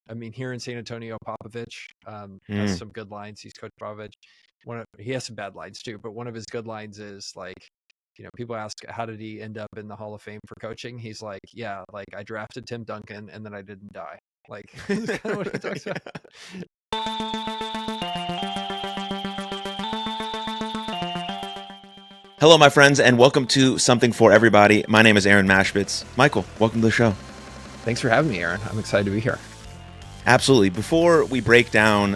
I mean, here in San Antonio, Popovich has Mm. some good lines. He's Coach Popovich. He has some bad lines too, but one of his good lines is like, people ask, how did he end up in the Hall of Fame for coaching? He's like, yeah, like I drafted Tim Duncan and then I didn't die. Like, it's kind of what he talks about. Hello, my friends, and welcome to Something for Everybody. My name is Aaron Mashbitz. Michael, welcome to the show. Thanks for having me, Aaron. I'm excited to be here. Absolutely. Before we break down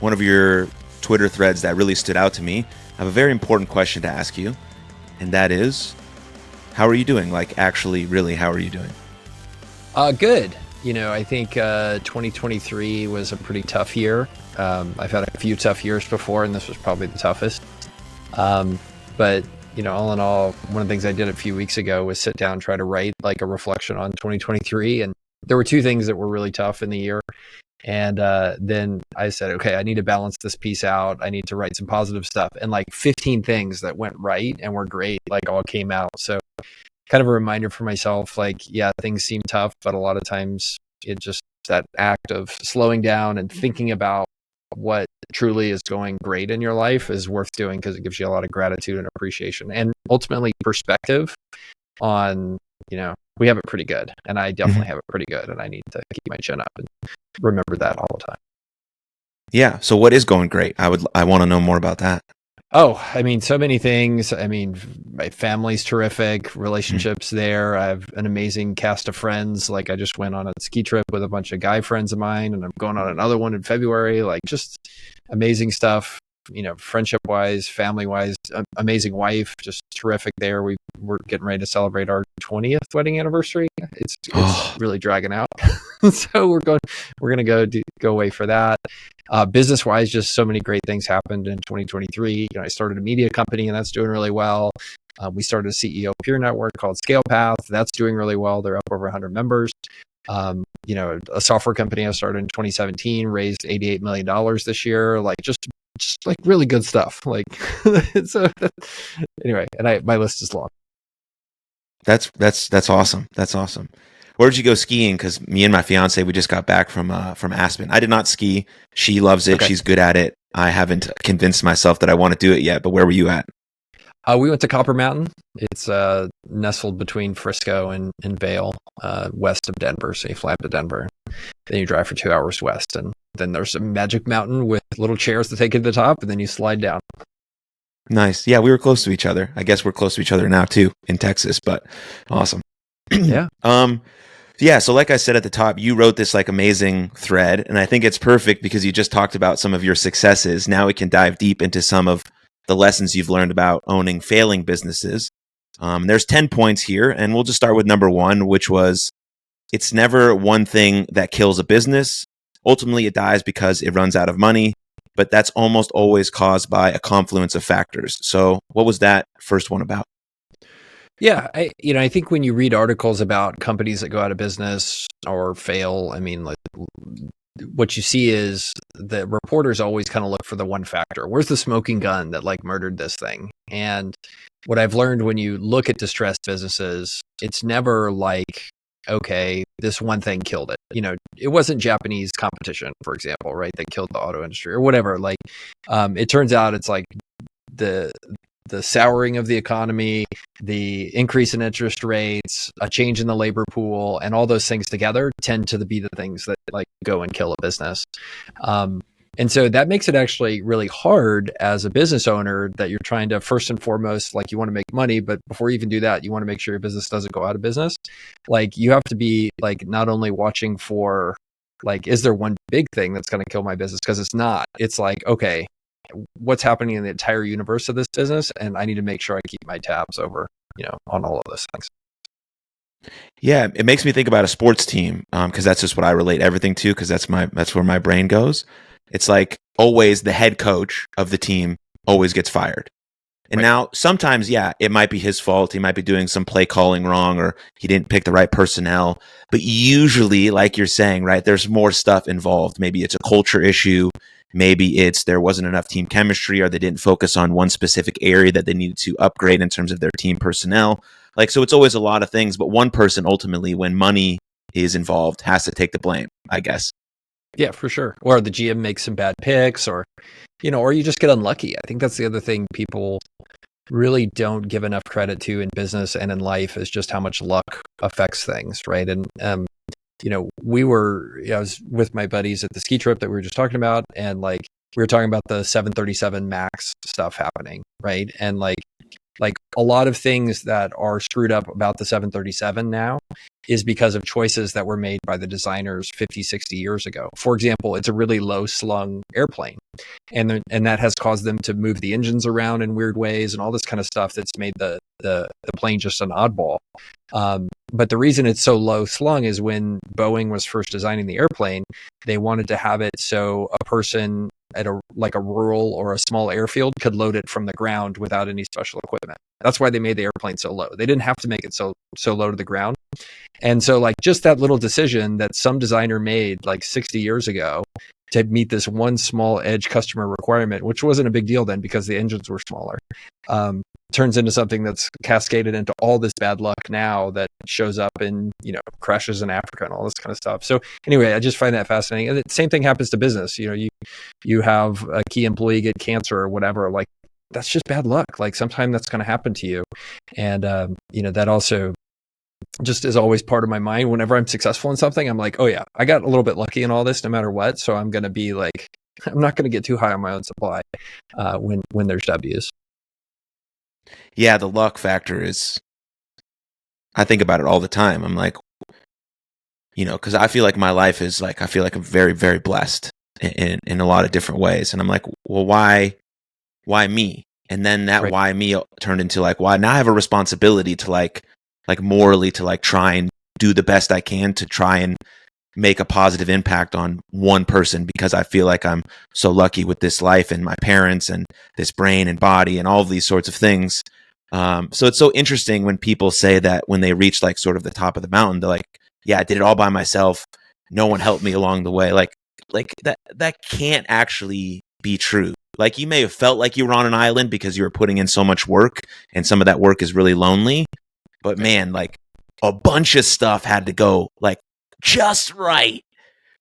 one of your Twitter threads that really stood out to me, I have a very important question to ask you, and that is, how are you doing? Like, actually, really, how are you doing? Good. I think 2023 was a pretty tough year. I've had a few tough years before, and this was probably the toughest. But, all in all, one of the things I did a few weeks ago was sit down and try to write like a reflection on 2023. And there were two things that were really tough in the year. And then I said, okay, I need to balance this piece out. I need to write some positive stuff. And like 15 things that went right and were great, like all came out. So kind of a reminder for myself, like, yeah, things seem tough, but a lot of times it just that act of slowing down and thinking about what truly is going great in your life is worth doing, because it gives you a lot of gratitude and appreciation and ultimately perspective on, we have it pretty good, and I definitely have it pretty good, and I need to keep my chin up and remember that all the time. Yeah. So what is going great? I want to know more about that. Oh, I mean, so many things. I mean, my family's terrific, relationships there. I have an amazing cast of friends. Like, I just went on a ski trip with a bunch of guy friends of mine, and I'm going on another one in February. Like, just amazing stuff, friendship wise, family wise, amazing wife, just terrific there. We're getting ready to celebrate our 20th wedding anniversary. It's really dragging out. So we're going to go away for that. Business wise, just so many great things happened in 2023. I started a media company, and that's doing really well. We started a CEO peer network called ScalePath. That's doing really well. They're up over 100 members. A software company I started in 2017 raised $88 million this year. Like, just like really good stuff. Like, so anyway, and my list is long. That's awesome. That's awesome. Where did you go skiing? Because me and my fiance, we just got back from Aspen. I did not ski. She loves it. Okay. She's good at it. I haven't convinced myself that I want to do it yet. But where were you at? We went to Copper Mountain. It's nestled between Frisco and Vail, west of Denver. So you fly up to Denver, then you drive for 2 hours west, and then there's a magic mountain with little chairs to take you to the top, and then you slide down. Nice. Yeah, we were close to each other. I guess we're close to each other now too in Texas, but awesome. Yeah. Yeah, so like I said at the top, you wrote this like amazing thread, and I think it's perfect because you just talked about some of your successes. Now we can dive deep into some of the lessons you've learned about owning failing businesses. There's 10 points here, and we'll just start with number 1, which was, it's never one thing that kills a business. Ultimately, it dies because it runs out of money, but that's almost always caused by a confluence of factors. So what was that first one about? Yeah, I think when you read articles about companies that go out of business or fail, I mean, like, what you see is the reporters always kind of look for the one factor. Where's the smoking gun that like murdered this thing? And what I've learned when you look at distressed businesses, it's never like, okay, this one thing killed it. It wasn't Japanese competition, for example, right, that killed the auto industry or whatever. Like, it turns out it's like the souring of the economy, the increase in interest rates, a change in the labor pool, and all those things together tend to be the things that like go and kill a business. And so that makes it actually really hard as a business owner, that you're trying to, first and foremost, like, you want to make money, but before you even do that, you want to make sure your business doesn't go out of business. Like, you have to be like not only watching for like, is there one big thing that's going to kill my business? Because it's not. It's like, okay, what's happening in the entire universe of this business, and I need to make sure I keep my tabs over, on all of those things. Yeah, it makes me think about a sports team, because that's just what I relate everything to, because that's where my brain goes. It's like always the head coach of the team always gets fired. And right. Now sometimes, yeah, it might be his fault. He might be doing some play calling wrong, or he didn't pick the right personnel. But usually, like you're saying, right, there's more stuff involved. Maybe it's a culture issue. Maybe it's there wasn't enough team chemistry, or they didn't focus on one specific area that they needed to upgrade in terms of their team personnel. Like, so it's always a lot of things, but one person ultimately, when money is involved has to take the blame, I guess. Yeah, for sure. Or the GM makes some bad picks, or or you just get unlucky. I think that's the other thing people really don't give enough credit to in business and in life, is just how much luck affects things, right? And I was with my buddies at the ski trip that we were just talking about, and like we were talking about the 737 Max stuff happening, right? And like a lot of things that are screwed up about the 737 now is because of choices that were made by the designers 50, 60 years ago. For example, it's a really low slung airplane, and that has caused them to move the engines around in weird ways and all this kind of stuff that's made the plane just an oddball. But the reason it's so low slung is when Boeing was first designing the airplane, they wanted to have it so a person at a rural or a small airfield could load it from the ground without any special equipment. That's why they made the airplane so low. They didn't have to make it so low to the ground. And so like just that little decision that some designer made like 60 years ago to meet this one small edge customer requirement, which wasn't a big deal then because the engines were smaller, turns into something that's cascaded into all this bad luck now that shows up in, crashes in Africa and all this kind of stuff. So anyway, I just find that fascinating. And the same thing happens to business. You have a key employee get cancer or whatever, like that's just bad luck. Like sometime that's going to happen to you. And, that also just is always part of my mind. Whenever I'm successful in something, I'm like, oh yeah, I got a little bit lucky in all this no matter what. So I'm going to be like, I'm not going to get too high on my own supply when there's W's. Yeah, the luck factor is, I think about it all the time. I'm like, because I feel like my life is like, I feel like I'm very, very blessed in a lot of different ways. And I'm like, well, why me? And then that right. Why me turned into like, why now I have a responsibility to like morally to like try and do the best I can to try and make a positive impact on one person, because I feel like I'm so lucky with this life and my parents and this brain and body and all of these sorts of things. So it's so interesting when people say that when they reach like sort of the top of the mountain, they're like, yeah, I did it all by myself. No one helped me along the way. Like that can't actually be true. Like you may have felt like you were on an island because you were putting in so much work and some of that work is really lonely, but man, like a bunch of stuff had to go like just right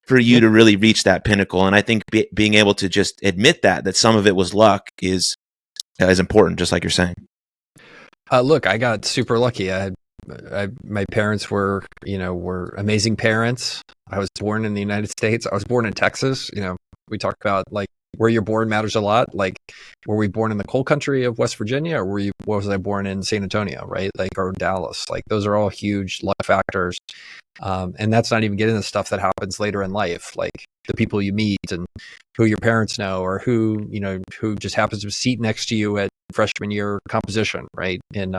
for you to really reach that pinnacle. And I think being able to just admit that some of it was luck is important, just like you're saying. Look, I got super lucky. My parents were amazing parents. I was born in the United States. I was born in Texas. We talk about like where you're born matters a lot. Like, were we born in the coal country of West Virginia, or was I born in San Antonio, right? Like, or Dallas? Like, those are all huge luck factors. And that's not even getting the stuff that happens later in life, like the people you meet and who your parents know, or who just happens to seat next to you at freshman year composition, right? In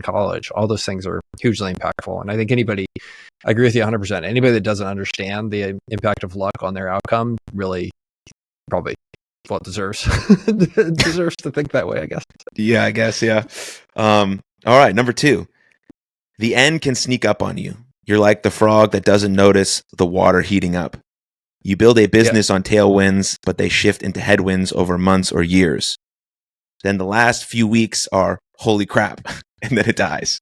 college. All those things are hugely impactful. And I think I agree with you 100%. Anybody that doesn't understand the impact of luck on their outcome really probably deserves to think that way, I guess. Yeah, I guess. Yeah. All right. Number 2, the end can sneak up on you. You're like the frog that doesn't notice the water heating up. You build a business on tailwinds, but they shift into headwinds over months or years. Then the last few weeks are holy crap, and then it dies.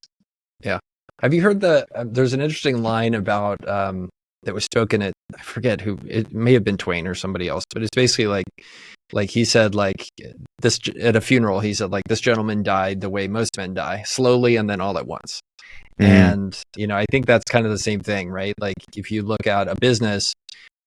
Yeah. Have you heard there's an interesting line about that was spoken at, I forget who, it may have been Twain or somebody else, but it's basically like he said, like this at a funeral, he said like this gentleman died the way most men die, slowly and then all at once. And, I think that's kind of the same thing, right? Like if you look at a business,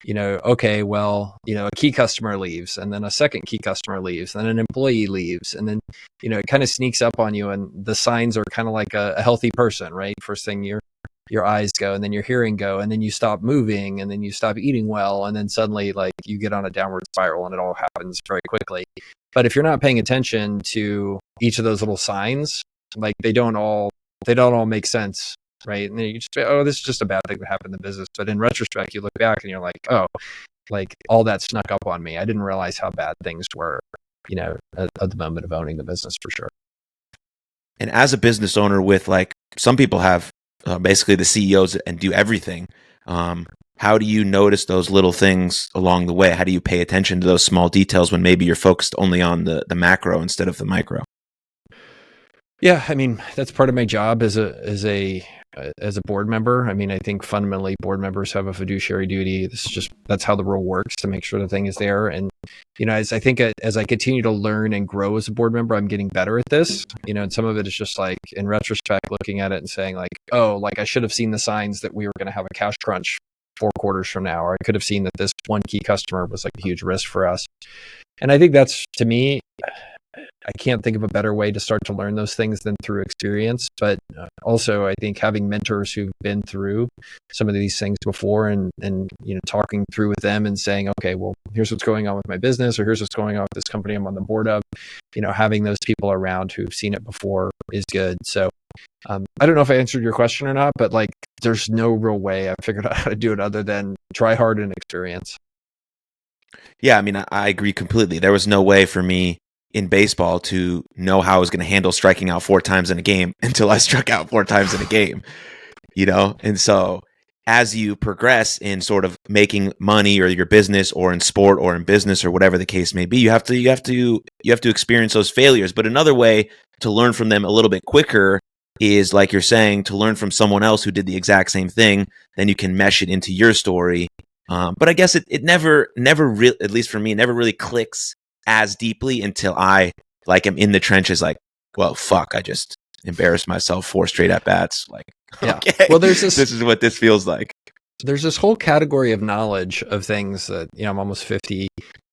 okay, well, a key customer leaves, and then a second key customer leaves, and then an employee leaves, and then, it kind of sneaks up on you, and the signs are kind of like a healthy person, right? First thing your eyes go, and then your hearing go, and then you stop moving, and then you stop eating well, and then suddenly like you get on a downward spiral, and it all happens very quickly. But if you're not paying attention to each of those little signs, like they don't all make sense, right? And then you just say, oh, this is just a bad thing that happened in the business. But in retrospect, you look back and you're like, oh, like all that snuck up on me. I didn't realize how bad things were, at the moment of owning the business, for sure. And as a business owner with like, some people have basically the CEOs and do everything. How do you notice those little things along the way? How do you pay attention to those small details when maybe you're focused only on the macro instead of the micro? Yeah, I mean, that's part of my job as a board member. I mean, I think fundamentally board members have a fiduciary duty. That's how the role works, to make sure the thing is there. And as I continue to learn and grow as a board member, I'm getting better at this. And some of it is just like in retrospect, looking at it and saying like, oh, like I should have seen the signs that we were going to have a cash crunch 4 quarters from now, or I could have seen that this one key customer was like a huge risk for us. And I think that's, to me, I can't think of a better way to start to learn those things than through experience. But also, I think having mentors who've been through some of these things before, and talking through with them and saying, okay, well, here's what's going on with my business, or here's what's going on with this company I'm on the board of. Having those people around who've seen it before is good. So I don't know if I answered your question or not, but like, there's no real way I figured out how to do it other than try hard and experience. Yeah, I mean, I agree completely. There was no way for me in baseball to know how I was going to handle striking out 4 times in a game until I struck out 4 times in a game, And so as you progress in sort of making money or your business or in sport or in business or whatever the case may be, you have to experience those failures. But another way to learn from them a little bit quicker is, like you're saying, to learn from someone else who did the exact same thing. Then you can mesh it into your story. But I guess it never really, at least for me, never really clicks as deeply until I am in the trenches. Like, well, fuck, I just embarrassed myself 4 straight at bats. Like, yeah. Okay, well, this is what this feels like. There's this whole category of knowledge of things that, I'm almost 50,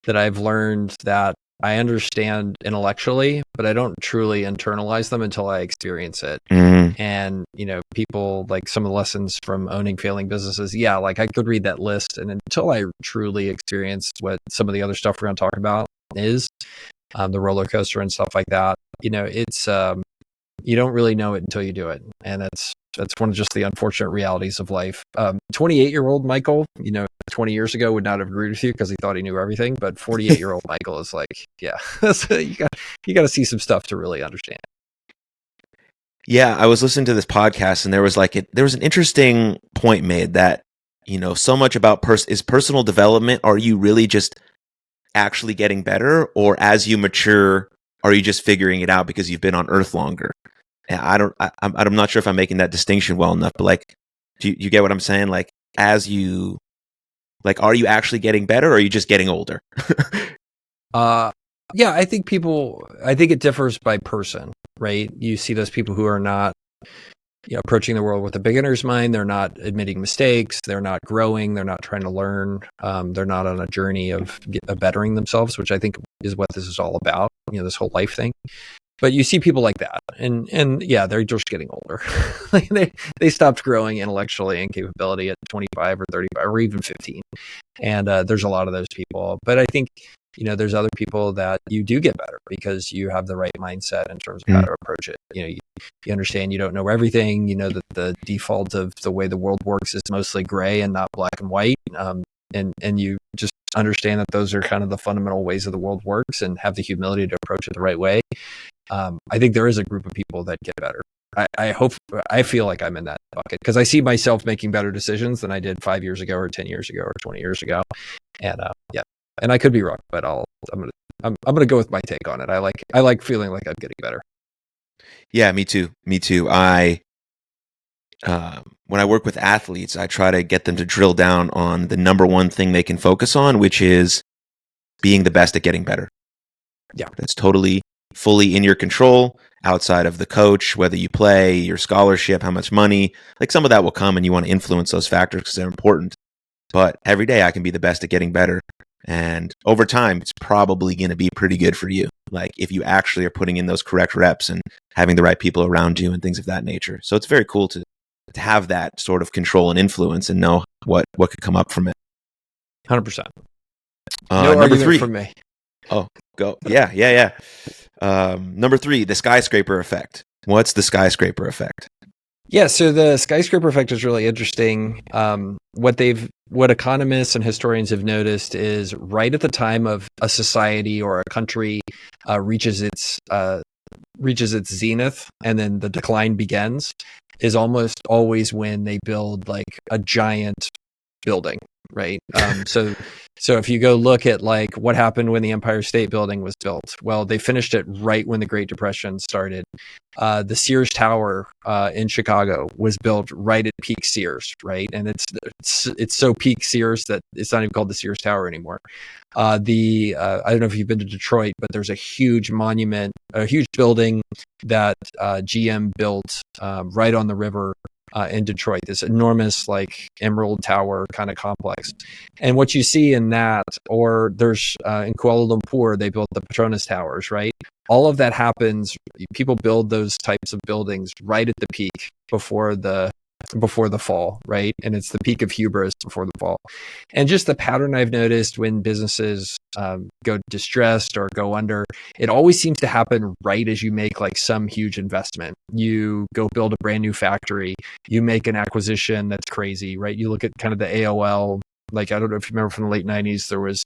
that I've learned that I understand intellectually, but I don't truly internalize them until I experience it. Mm-hmm. And, people, like some of the lessons from owning failing businesses, yeah, like I could read that list, and until I truly experienced what some of the other stuff we're going to talk about is, the roller coaster and stuff like that, it's, you don't really know it until you do it. And that's one of just the unfortunate realities of life. 28-year-old Michael, 20 years ago would not have agreed with you because he thought he knew everything. But 48-year-old Michael is like, yeah, so you got to see some stuff to really understand. Yeah, I was listening to this podcast, and there was an interesting point made that, so much about is personal development. Are you really just actually getting better, or as you mature, are you just figuring it out because you've been on Earth longer? And I'm not sure if I'm making that distinction well enough, but like, do you get what I'm saying? Like, are you actually getting better, or are you just getting older? Yeah, I think it differs by person, right? You see those people who are not, approaching the world with a beginner's mind. They're not admitting mistakes. They're not growing. They're not trying to learn. They're not on a journey of bettering themselves, which I think is what this is all about, this whole life thing. But you see people like that, and yeah, they're just getting older. Like they stopped growing intellectually and capability at 25 or 35 or even 15. And there's a lot of those people. But I think, there's other people that you do get better because you have the right mindset in terms of how to approach it. You understand you don't know everything. You know that the default of the way the world works is mostly gray and not black and white. And you just understand that those are kind of the fundamental ways of the world works, and have the humility to approach it the right way. I think there is a group of people that get better. I feel like I'm in that bucket because I see myself making better decisions than I did 5 years ago or 10 years ago or 20 years ago. And yeah, and I could be wrong, but I'm gonna go with my take on it. I like feeling like I'm getting better. Yeah, me too. When I work with athletes, I try to get them to drill down on the number one thing they can focus on, which is being the best at getting better. Yeah, that's totally fully in your control, outside of the coach, whether you play, your scholarship, how much money. Like, some of that will come, and you want to influence those factors because they're important. But every day I can be the best at getting better. And over time, it's probably going to be pretty good for you. Like, if you actually are putting in those correct reps and having the right people around you and things of that nature. So it's very cool to have that sort of control and influence and know what could come up from it. 100%. No number 3 from me. Oh, go. Yeah. Number 3, the skyscraper effect. What's the skyscraper effect? Yeah, so the skyscraper effect is really interesting. What economists and historians have noticed is right at the time of a society or a country reaches its zenith, and then the decline begins, is almost always when they build like a giant building, right? So So if you go look at like what happened when the Empire State Building was built, well, they finished it right when the Great Depression started. The Sears Tower in Chicago was built right at peak Sears, right? And it's so peak Sears that it's not even called the Sears Tower anymore. I don't know if you've been to Detroit, but there's a huge monument, a huge building that GM built right on the river in Detroit, this enormous like Emerald Tower kind of complex. And what you see in that, or there's in Kuala Lumpur, they built the Petronas Towers, right? All of that happens. People build those types of buildings right at the peak before the fall, right? And it's the peak of hubris before the fall. And just the pattern I've noticed when businesses go distressed or go under, it always seems to happen right as you make like some huge investment. You go build a brand new factory, you make an acquisition that's crazy, right? You look at kind of the AOL, like I don't know if you remember from the late 90s, there was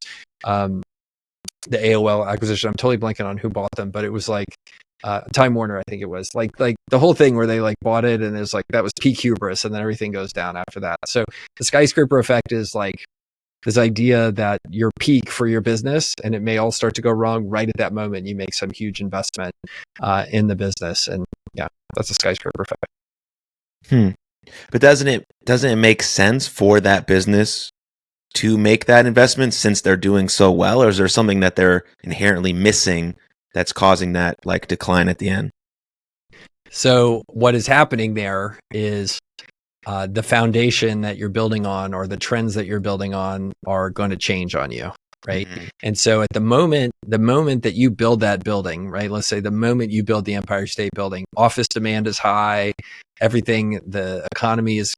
the AOL acquisition. I'm totally blanking on who bought them, but it was like Time Warner, I think it was like the whole thing where they like bought it and it was like that was peak hubris, and then everything goes down after that. So the skyscraper effect is like this idea that you're peak for your business and it may all start to go wrong right at that moment. You make some huge investment in the business, and yeah, that's a skyscraper effect. But doesn't it make sense for that business to make that investment since they're doing so well, or is there something that they're inherently missing that's causing that like decline at the end? So what is happening there is the foundation that you're building on, or the trends that you're building on, are going to change on you, right? Mm-hmm. And so at the moment that you build that building, right? Let's say the moment you build the Empire State Building, office demand is high, everything, the economy is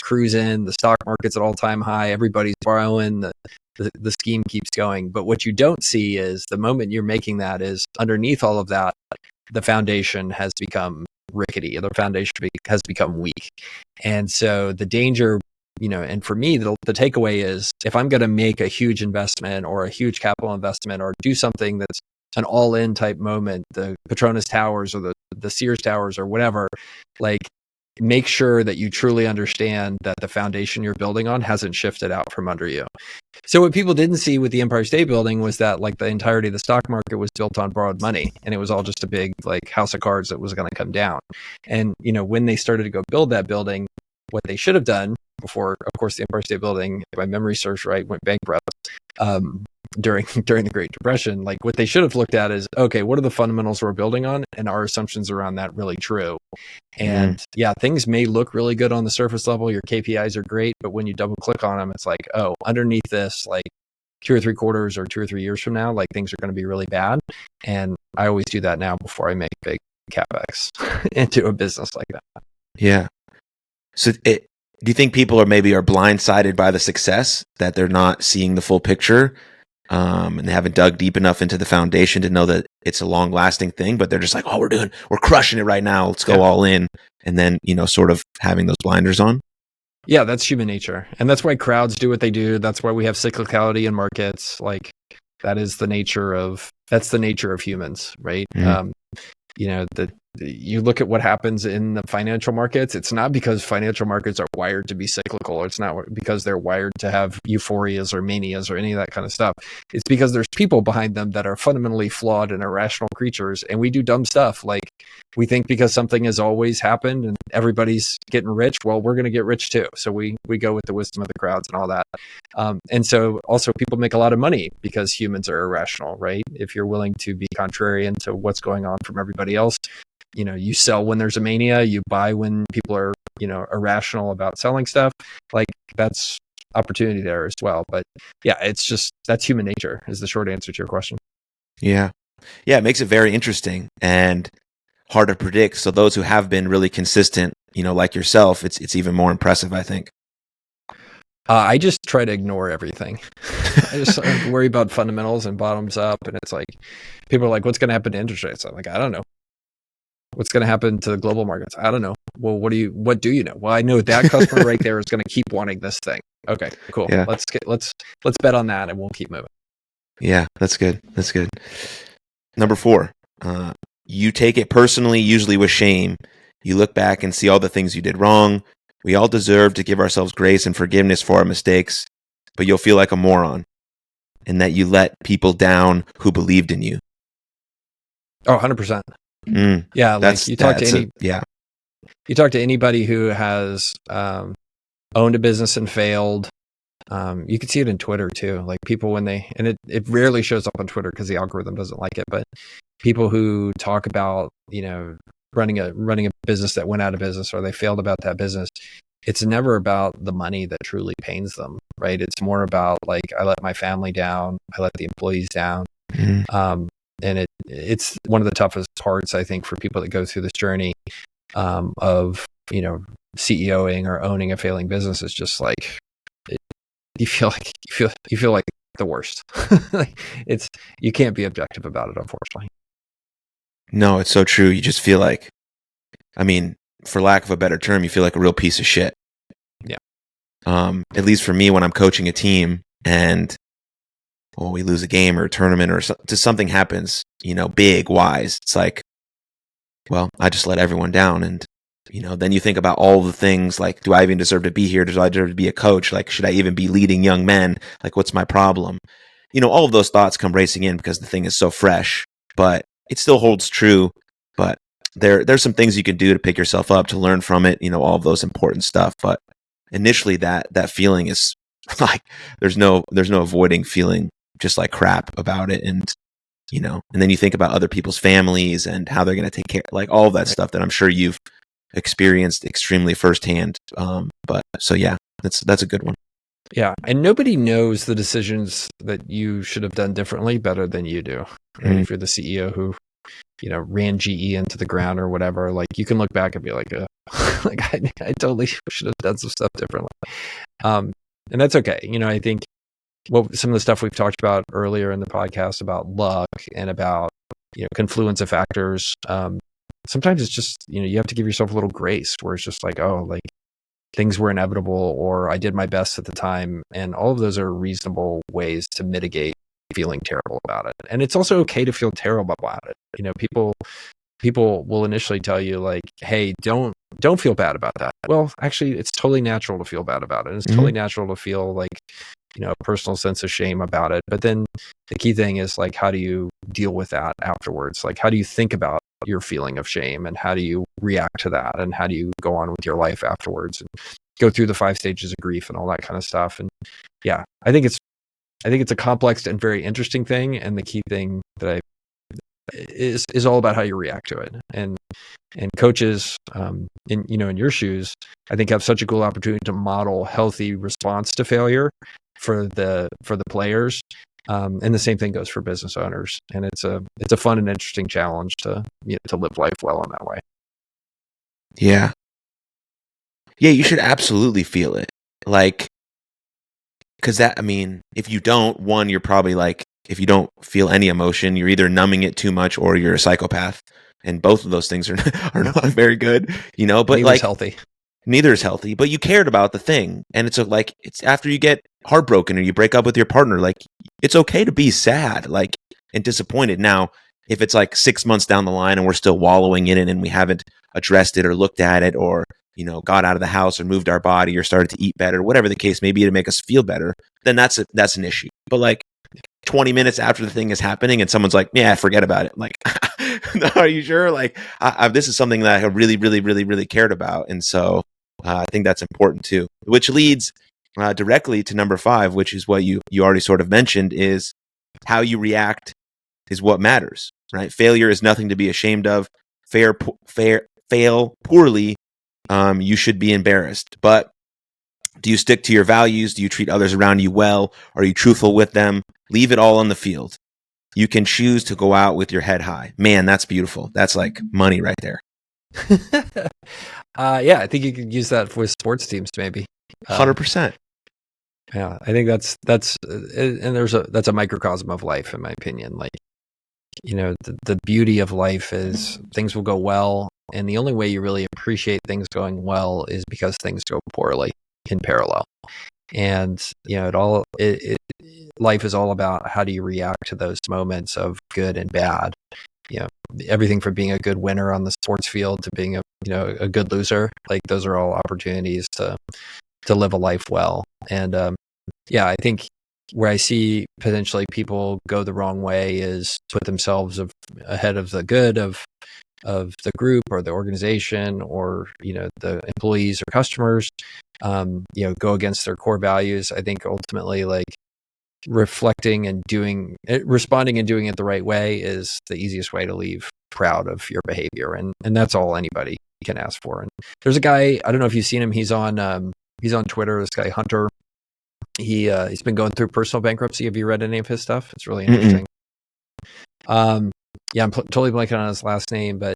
cruising, the stock market's at all-time high, everybody's borrowing, the scheme keeps going. But what you don't see is the moment you're making that is underneath all of that, the foundation has become rickety, the foundation has become weak. And so the danger, and for me, the takeaway is if I'm going to make a huge investment or a huge capital investment or do something that's an all-in type moment, the Petronas Towers or the Sears Towers or whatever, like make sure that you truly understand that the foundation you're building on hasn't shifted out from under you. So what people didn't see with the Empire State Building was that like the entirety of the stock market was built on borrowed money, and it was all just a big like house of cards that was going to come down. And when they started to go build that building, what they should have done before, of course, the Empire State Building, if my memory serves right, went bankrupt during the Great Depression, like what they should have looked at is, okay, what are the fundamentals we're building on, and our assumptions around that really true? And yeah, things may look really good on the surface level, your KPIs are great, but when you double click on them, it's like, oh, underneath this, like 2 or 3 quarters or 2 or 3 years from now, like things are going to be really bad. And I always do that now before I make big capex into a business like that. Yeah. So do you think people are blindsided by the success, that they're not seeing the full picture, and they haven't dug deep enough into the foundation to know that it's a long lasting thing, but they're just like, oh, we're crushing it right now, let's go all in. And then, sort of having those blinders on. Yeah, that's human nature. And that's why crowds do what they do. That's why we have cyclicality in markets. Like that's the nature of humans, right? Mm-hmm. You look at what happens in the financial markets. It's not because financial markets are wired to be cyclical. It's not because they're wired to have euphorias or manias or any of that kind of stuff. It's because there's people behind them that are fundamentally flawed and irrational creatures. And we do dumb stuff. Like we think because something has always happened and everybody's getting rich, well, we're going to get rich too. So we go with the wisdom of the crowds and all that. And so also people make a lot of money because humans are irrational, right? If you're willing to be contrarian to what's going on from everybody else, you sell when there's a mania, you buy when people are, irrational about selling stuff. Like that's opportunity there as well. But yeah, that's human nature is the short answer to your question. Yeah. Yeah. It makes it very interesting and hard to predict. So those who have been really consistent, like yourself, it's even more impressive, I think. I just try to ignore everything. I just worry about fundamentals and bottoms up. And it's like, people are like, what's going to happen to interest rates? I'm like, I don't know. What's going to happen to the global markets? I don't know. Well, what do you know? Well, I know that customer right there is going to keep wanting this thing. Okay, cool. Yeah. Let's bet on that and we'll keep moving. Yeah, that's good. Number 4, you take it personally, usually with shame. You look back and see all the things you did wrong. We all deserve to give ourselves grace and forgiveness for our mistakes, but you'll feel like a moron. and that you let people down who believed in you. Oh, 100%. Yeah, like you talk to anybody who has owned a business and failed. You can see it in Twitter too. Like people when it rarely shows up on Twitter because the algorithm doesn't like it, but people who talk about, running a business that went out of business or they failed about that business, it's never about the money that truly pains them, right? It's more about like, I let my family down, I let the employees down. And it's one of the toughest parts, I think, for people that go through this journey of, CEOing or owning a failing business. Is just like, you feel like the worst. Like you can't be objective about it, unfortunately. No, it's so true. You just feel like, for lack of a better term, you feel like a real piece of shit. Yeah. At least for me, when I'm coaching a team and we lose a game or a tournament or something happens, big wise, it's like, well, I just let everyone down. And, then you think about all the things like, do I even deserve to be here? Do I deserve to be a coach? Like, should I even be leading young men? Like, what's my problem? All of those thoughts come racing in because the thing is so fresh, but it still holds true. But there's some things you can do to pick yourself up, to learn from it, all of those important stuff. But initially that feeling is like, there's no avoiding feeling just like crap about it. And, and then you think about other people's families and how they're going to take care, like all of that stuff that I'm sure you've experienced extremely firsthand. But so yeah, that's a good one. Yeah. And nobody knows the decisions that you should have done differently better than you do. Right? If you're the CEO who, ran GE into the ground or whatever, like you can look back and be like, I totally should have done some stuff differently. And that's okay. I think some of the stuff we've talked about earlier in the podcast about luck and about, confluence of factors. Sometimes it's just, you have to give yourself a little grace where it's just like, oh, like things were inevitable or I did my best at the time. And all of those are reasonable ways to mitigate feeling terrible about it. And it's also okay to feel terrible about it. People will initially tell you like, hey, don't feel bad about that. Well, actually, it's totally natural to feel bad about it. And it's totally natural to feel like, a personal sense of shame about it. But then the key thing is like, how do you deal with that afterwards? Like, how do you think about your feeling of shame and how do you react to that? And how do you go on with your life afterwards and go through the 5 stages of grief and all that kind of stuff? And yeah, I think it's a complex and very interesting thing. And the key thing that is all about how you react to it. And coaches, in your shoes, I think have such a cool opportunity to model healthy response to failure for the players. And the same thing goes for business owners. And it's a fun and interesting challenge to live life well in that way. Yeah. Yeah, you should absolutely feel it. Like, because if you don't, you're probably like, if you don't feel any emotion, you're either numbing it too much or you're a psychopath. And both of those things are not very good, but Neither's healthy. Neither is healthy, but you cared about the thing. And it's it's after you get heartbroken or you break up with your partner, like it's okay to be sad, like, and disappointed. Now, if it's like 6 months down the line and we're still wallowing in it and we haven't addressed it or looked at it or, got out of the house or moved our body or started to eat better, whatever the case may be to make us feel better, then that's an issue. But like 20 minutes after the thing is happening and someone's like, yeah, forget about it. Like, no, are you sure? Like, this is something that I really, really, really, really cared about. And so I think that's important too, which leads directly to number 5, which is what you already sort of mentioned, is how you react is what matters, right? Failure is nothing to be ashamed of. Fail poorly, you should be embarrassed. But do you stick to your values? Do you treat others around you well? Are you truthful with them? Leave it all on the field. You can choose to go out with your head high. Man, that's beautiful. That's like money right there. Yeah, I think you could use that with sports teams, maybe. 100%. Yeah, I think that's a microcosm of life, in my opinion. Like, the beauty of life is things will go well, and the only way you really appreciate things going well is because things go poorly in parallel. And life is all about how do you react to those moments of good and bad. Everything from being a good winner on the sports field to being a good loser. Like those are all opportunities to live a life well. And I think where I see potentially people go the wrong way is put themselves ahead of the good of the group or the organization or, the employees or customers, go against their core values. I think ultimately, like, reflecting and responding and doing it the right way is the easiest way to leave proud of your behavior. And that's all anybody can ask for. And there's a guy, I don't know if you've seen him. He's on Twitter. This guy, Hunter, he's been going through personal bankruptcy. Have you read any of his stuff? It's really interesting. Yeah, I'm totally blanking on his last name, but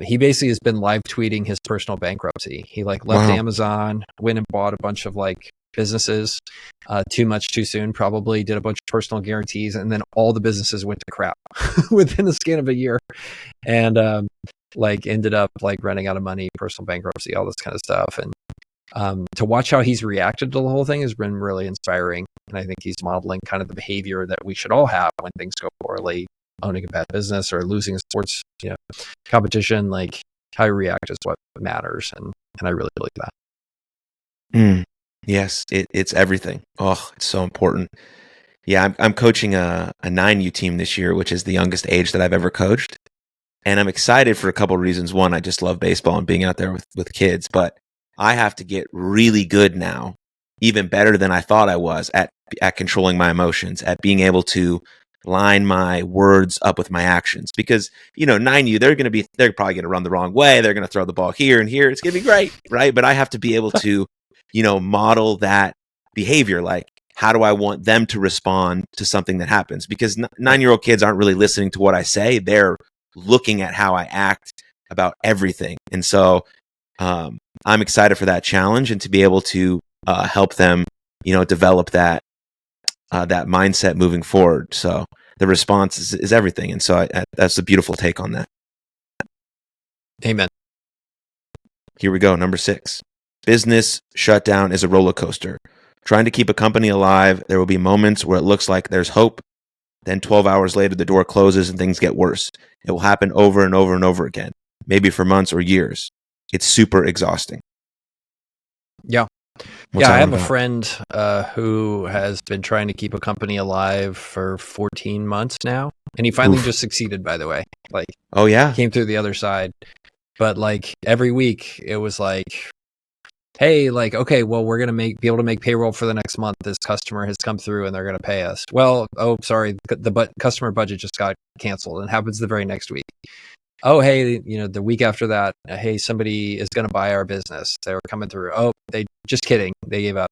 he basically has been live tweeting his personal bankruptcy. He left Amazon, went and bought a bunch of businesses too much too soon, probably did a bunch of personal guarantees, and then all the businesses went to crap within the span of a year, and ended up running out of money, personal bankruptcy, all this kind of stuff. And to watch how he's reacted to the whole thing has been really inspiring. And I think he's modeling kind of the behavior that we should all have when things go poorly, owning a bad business or losing a sports competition. Like, how you react is what matters, and I really believe that. Yes, it's everything. Oh, it's so important. Yeah, I'm coaching a 9U team this year, which is the youngest age that I've ever coached. And I'm excited for a couple of reasons. One, I just love baseball and being out there with kids, but I have to get really good now, even better than I thought I was at controlling my emotions, at being able to line my words up with my actions. Because, 9U, they're probably going to run the wrong way. They're going to throw the ball here and here. It's going to be great, right? But I have to be able to model that behavior. Like, how do I want them to respond to something that happens? Because 9-year-old kids aren't really listening to what I say. They're looking at how I act about everything. And so I'm excited for that challenge and to be able to help them, develop that mindset moving forward. So the response is everything. And so that's a beautiful take on that. Amen. Here we go. Number 6. Business shutdown is a roller coaster. Trying to keep a company alive, there will be moments where it looks like there's hope. Then 12 hours later, the door closes and things get worse. It will happen over and over and over again, maybe for months or years. It's super exhausting. Yeah. I have a friend who has been trying to keep a company alive for 14 months now. And he finally just succeeded, by the way. Oh, yeah. Came through the other side. But every week, it was hey, okay, well, we're going to be able to make payroll for the next month. This customer has come through and they're going to pay us. Well, oh, sorry, the customer budget just got canceled, and happens the very next week. Oh, hey, the week after that, hey, somebody is going to buy our business. They were coming through. Oh, just kidding. They gave up.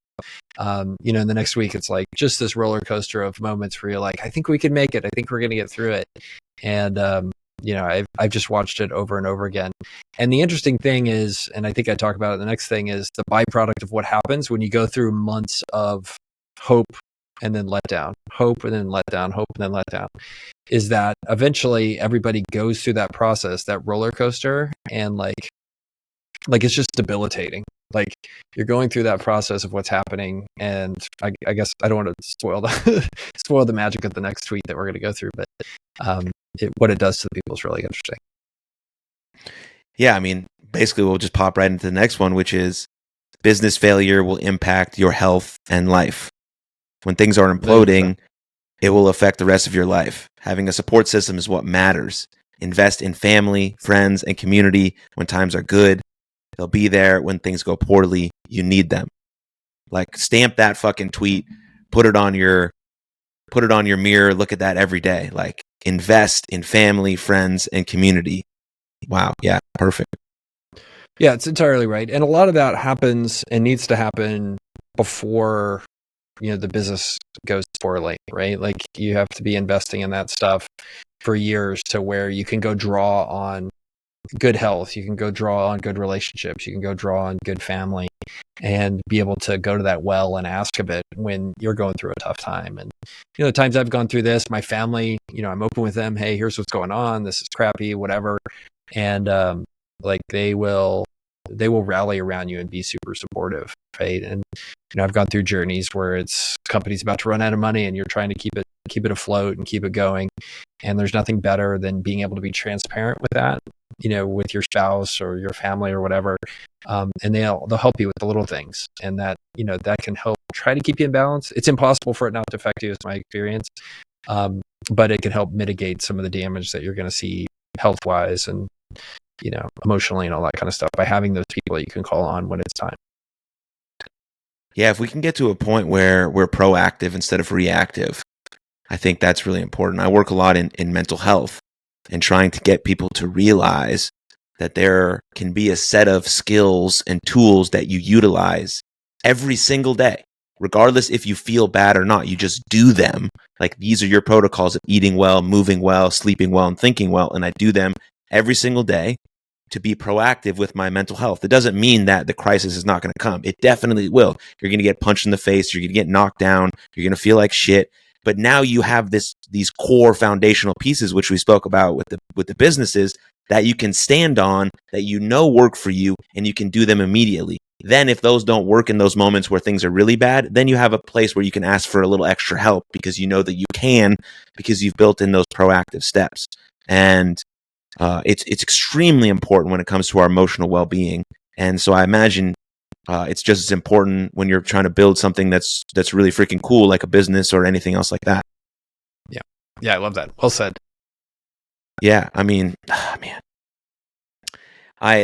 The next week, it's just this roller coaster of moments where you're I think we can make it. I think we're going to get through it. And, I've just watched it over and over again. And the interesting thing is, and I think I talk about it, the next thing is the byproduct of what happens when you go through months of hope and then let down, hope and then let down, hope and then let down, is that eventually everybody goes through that process, that roller coaster, and it's just debilitating. You're going through that process of what's happening, and I guess I don't want to spoil the magic of the next tweet that we're going to go through, but what it does to the people is really interesting. Yeah, I mean, basically we'll just pop right into the next one, which is business failure will impact your health and life. When things are imploding, it will affect the rest of your life. Having a support system is what matters. Invest in family, friends, and community when times are good. They'll be there when things go poorly. You need them. Stamp that fucking tweet, put it on your mirror, look at that every day. Invest in family, friends, and community. Wow. Yeah, perfect. Yeah, it's entirely right. And a lot of that happens and needs to happen before the business goes poorly, right? You have to be investing in that stuff for years to where you can go draw on good health, you can go draw on good relationships, you can go draw on good family, and be able to go to that well and ask a bit when you're going through a tough time. And the times I've gone through this, my family, I'm open with them. Hey, here's what's going on. This is crappy, whatever. And they will rally around you and be super supportive, right? And I've gone through journeys where it's company's about to run out of money and you're trying to keep it afloat and keep it going. And there's nothing better than being able to be transparent with that with your spouse or your family or whatever. And they'll help you with the little things, and that can help try to keep you in balance. It's impossible for it not to affect you, is my experience. But it can help mitigate some of the damage that you're going to see health wise and, emotionally and all that kind of stuff by having those people that you can call on when it's time. Yeah. If we can get to a point where we're proactive instead of reactive, I think that's really important. I work a lot in mental health and trying to get people to realize that there can be a set of skills and tools that you utilize every single day, regardless if you feel bad or not. You just do them. Like, these are your protocols of eating well, moving well, sleeping well, and thinking well. And I do them every single day to be proactive with my mental health. It doesn't mean that the crisis is not going to come. It definitely will. You're going to get punched in the face. You're going to get knocked down. You're going to feel like shit. But now you have these core foundational pieces, which we spoke about with the businesses, that you can stand on, that work for you, and you can do them immediately. Then if those don't work in those moments where things are really bad, then you have a place where you can ask for a little extra help because you know that you can, because you've built in those proactive steps. And it's extremely important when it comes to our emotional well-being. And so I imagine it's just as important when you're trying to build something that's really freaking cool, like a business or anything else like that. Yeah, I love that. Well said. Yeah, I mean, man,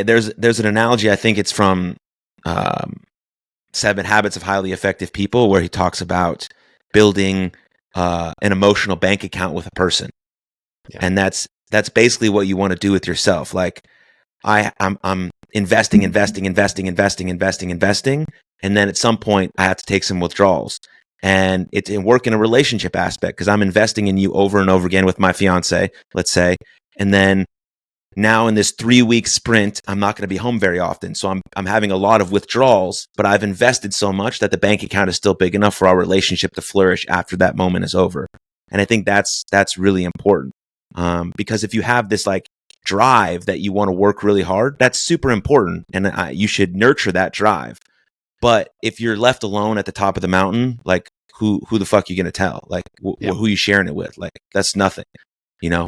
there's an analogy. I think it's from 7 Habits of Highly Effective People, where he talks about building an emotional bank account with a person, and that's basically what you want to do with yourself. Like, I'm investing, and then at some point I have to take some withdrawals. And it's in work in a relationship aspect, because I'm investing in you over and over again with my fiance, let's say. And then now in this 3-week sprint, I'm not going to be home very often. So I'm having a lot of withdrawals, but I've invested so much that the bank account is still big enough for our relationship to flourish after that moment is over. And I think that's really important. Because if you have this like drive that you want to work really hard, that's super important. And you should nurture that drive. But if you're left alone at the top of the mountain, like who the fuck are you going to tell? Like who are you sharing it with? Like, that's nothing.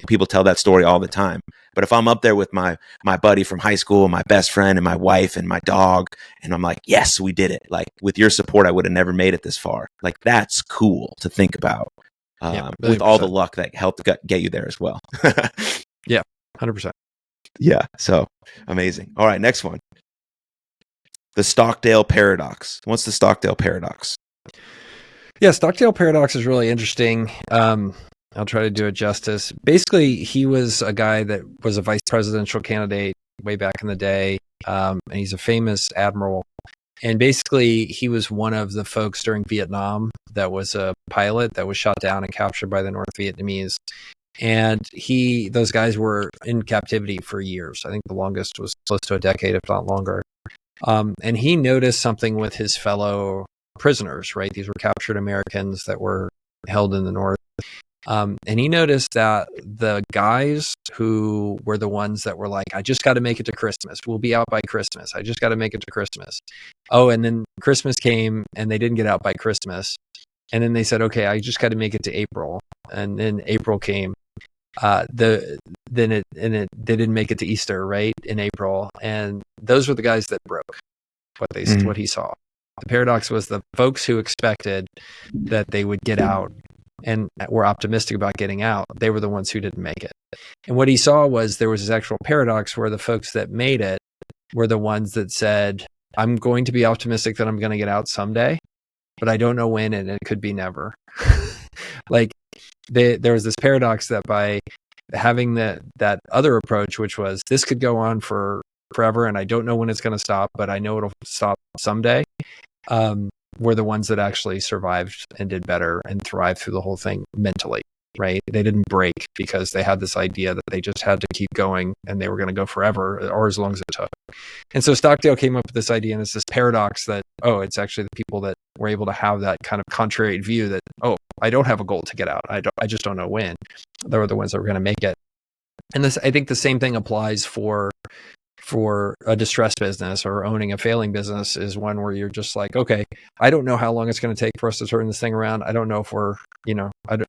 People tell that story all the time. But if I'm up there with my buddy from high school, my best friend, and my wife and my dog, and I'm like, yes, we did it. Like, with your support, I would have never made it this far. Like, that's cool to think about. With all the luck that helped get you there as well. Yeah, 100%. Yeah, so amazing. All right, next one. The Stockdale paradox. What's the Stockdale paradox? Yeah, Stockdale paradox is really interesting. I'll try to do it justice. Basically, he was a guy that was a vice presidential candidate way back in the day, and he's a famous admiral. And basically, he was one of the folks during Vietnam that was a pilot that was shot down and captured by the North Vietnamese. And those guys were in captivity for years. I think the longest was close to a decade, if not longer. And he noticed something with his fellow prisoners, right? These were captured Americans that were held in the North. And he noticed that the guys who were the ones that were like, I just got to make it to Christmas. We'll be out by Christmas. I just got to make it to Christmas. Oh, and then Christmas came and they didn't get out by Christmas. And then they said, okay, I just got to make it to April. And then April came. They didn't make it to Easter, right? In April. And those were the guys that broke what he saw. The paradox was the folks who expected that they would get out and were optimistic about getting out, they were the ones who didn't make it. And what he saw was there was this actual paradox where the folks that made it were the ones that said, I'm going to be optimistic that I'm going to get out someday, but I don't know when, and it could be never. Like there was this paradox that by having that other approach, which was this could go on for forever and I don't know when it's going to stop, but I know it'll stop someday, were the ones that actually survived and did better and thrived through the whole thing mentally, right? They didn't break because they had this idea that they just had to keep going and they were going to go forever or as long as it took. And so Stockdale came up with this idea, and it's this paradox that, it's actually the people that were able to have that kind of contrary view that, I don't have a goal to get out. I just don't know when. They were the ones that were going to make it. And I think the same thing applies for a distressed business or owning a failing business, is one where you're just like, okay, I don't know how long it's going to take for us to turn this thing around. I don't know if we're,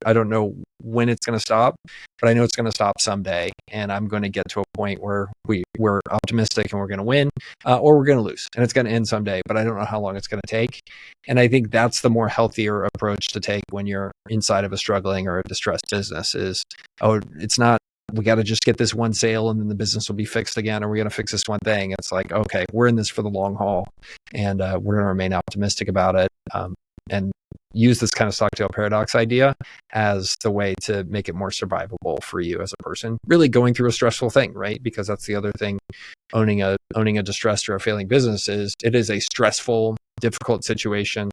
I don't know when it's going to stop, but I know it's going to stop someday, and I'm going to get to a point where we're optimistic and we're going to win, or we're going to lose, and it's going to end someday, but I don't know how long it's going to take. And I think that's the more healthier approach to take when you're inside of a struggling or a distressed business is, it's not, we got to just get this one sale and then the business will be fixed again, or we're going to fix this one thing. It's like, okay, we're in this for the long haul, and we're going to remain optimistic about it, and use this kind of Stockdale paradox idea as the way to make it more survivable for you as a person, really going through a stressful thing, right? Because that's the other thing, owning a distressed or a failing business is it is a stressful, difficult situation,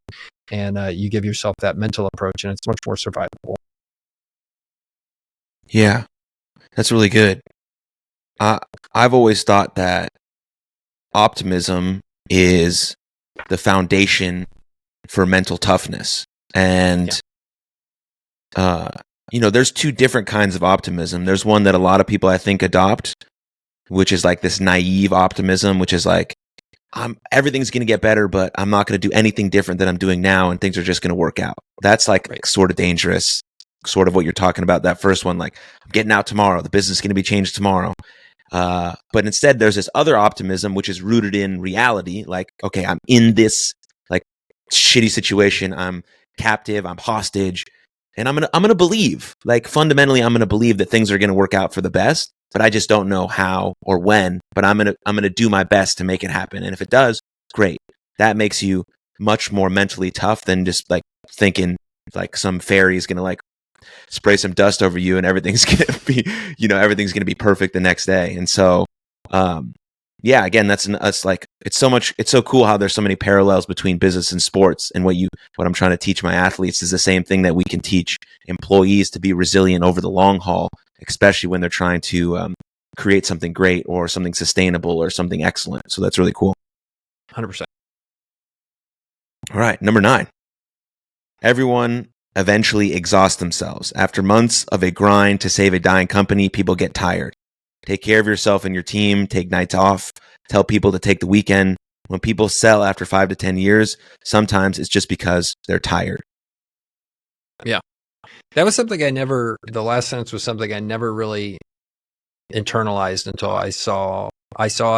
and you give yourself that mental approach and it's much more survivable. Yeah, that's really good. I've always thought that optimism is the foundation for mental toughness. And, there's two different kinds of optimism. There's one that a lot of people, I think, adopt, which is like this naive optimism, which is like, everything's going to get better, but I'm not going to do anything different than I'm doing now, and things are just going to work out. That's like sort of dangerous, sort of what you're talking about. That first one, like, I'm getting out tomorrow. The business is going to be changed tomorrow. But instead, there's this other optimism, which is rooted in reality. Like, okay, I'm in this like shitty situation. I'm captive. I'm hostage, and I'm gonna believe. Like, fundamentally, I'm gonna believe that things are gonna work out for the best. But I just don't know how or when. But I'm gonna do my best to make it happen. And if it does, great. That makes you much more mentally tough than just like thinking like some fairy is gonna like spray some dust over you and everything's gonna be perfect the next day. And so, again, that's like, it's so cool how there's so many parallels between business and sports. And what I'm trying to teach my athletes is the same thing that we can teach employees to be resilient over the long haul, especially when they're trying to create something great or something sustainable or something excellent. So that's really cool. 100%. All right. Number 9. Everyone eventually exhaust themselves. After months of a grind to save a dying company, people get tired. Take care of yourself and your team. Take nights off. Tell people to take the weekend. When people sell after 5 to 10 years, sometimes it's just because they're tired. Yeah. That was something the last sentence was something I never really internalized until I saw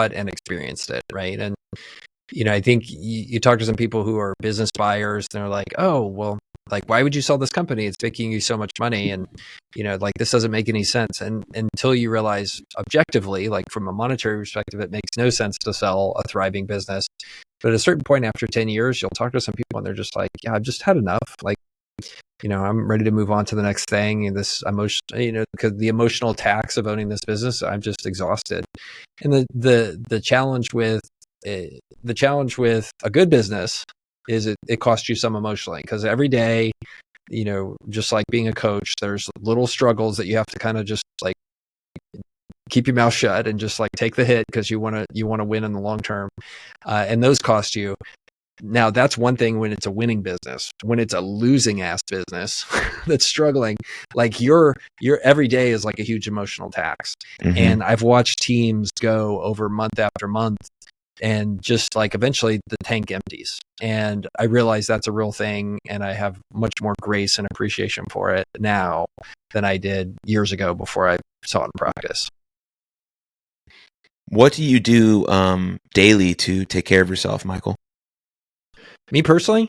it and experienced it, right? And, I think you talk to some people who are business buyers, and they're like, oh, well, like, why would you sell this company? It's making you so much money. And, like, this doesn't make any sense. And until you realize objectively, like from a monetary perspective, it makes no sense to sell a thriving business. But at a certain point after 10 years, you'll talk to some people and they're just like, yeah, I've just had enough. Like, I'm ready to move on to the next thing. And this emotion, because the emotional tax of owning this business, I'm just exhausted. And the challenge with a good business is it costs you some emotionally, because every day, just like being a coach, there's little struggles that you have to kind of just like keep your mouth shut and just like take the hit because you want to win in the long term, and those cost you. Now that's one thing when it's a winning business. When it's a losing ass business that's struggling, like your every day is like a huge emotional tax. Mm-hmm. And I've watched teams go over month after month, and just like eventually the tank empties. And I realize that's a real thing, and I have much more grace and appreciation for it now than I did years ago before I saw it in practice. What do you do daily to take care of yourself, Michael? Me personally?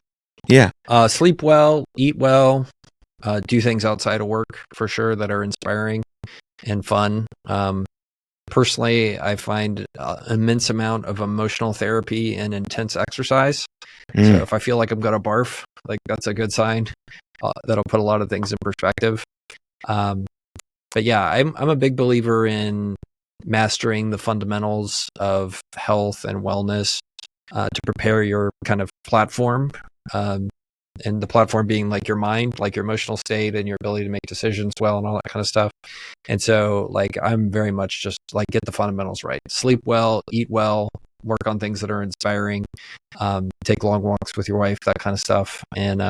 Yeah. Sleep well, eat well, do things outside of work for sure that are inspiring and fun. Personally, I find immense amount of emotional therapy and intense exercise. So if I feel like I'm going to barf, like that's a good sign. That'll put a lot of things in perspective. But yeah, I'm a big believer in mastering the fundamentals of health and wellness to prepare your kind of platform. And the platform being like your mind, like your emotional state and your ability to make decisions well and all that kind of stuff. And so like, I'm very much just like, get the fundamentals right. Sleep well, eat well, work on things that are inspiring, take long walks with your wife, that kind of stuff. And,